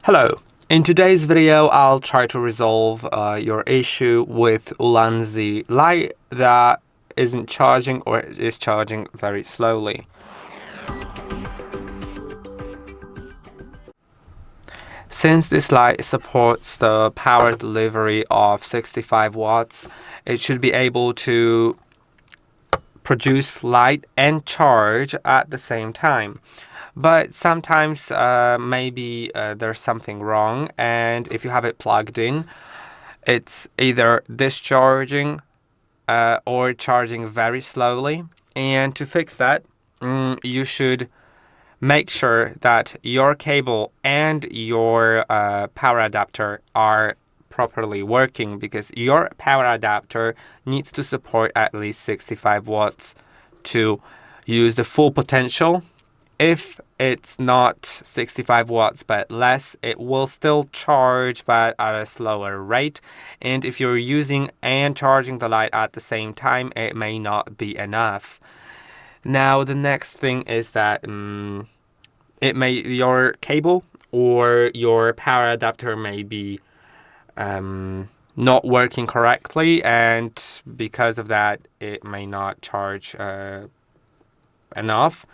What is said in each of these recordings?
Hello, in today's video I'll try to resolve your issue with ULANZI light that isn't charging or is charging very slowly. Since this light supports the power delivery of 65 watts, it should be able to produce light and charge at the same time. But sometimes maybe there's something wrong, and if you have it plugged in, it's either discharging or charging very slowly. And to fix that, you should make sure that your cable and your power adapter are properly working, because your power adapter needs to support at least 65 watts to use the full potential. If it's not 65 watts but less, it will still charge but at a slower rate. And if you're using and charging the light at the same time, it may not be enough. Now, the next thing is that your cable or your power adapter may be not working correctly, and because of that, it may not charge enough.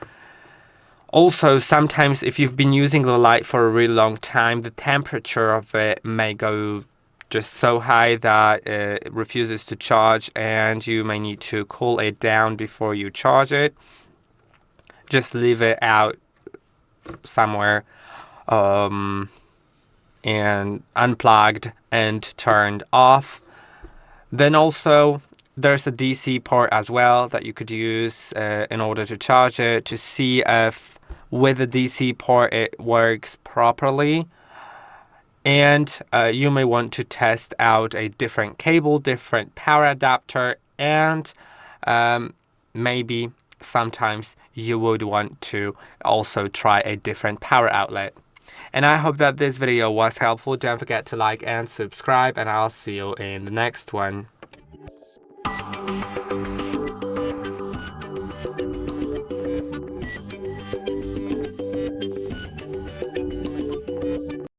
Also, sometimes if you've been using the light for a really long time, the temperature of it may go just so high that it refuses to charge, and you may need to cool it down before you charge it. Just leave it out somewhere and unplugged and turned off. Then also, there's a DC port as well that you could use in order to charge it, to see if with the DC port it works properly. And you may want to test out a different cable, different power adapter, and maybe sometimes you would want to also try a different power outlet. And I hope that this video was helpful. Don't forget to like and subscribe, and I'll see you in the next one.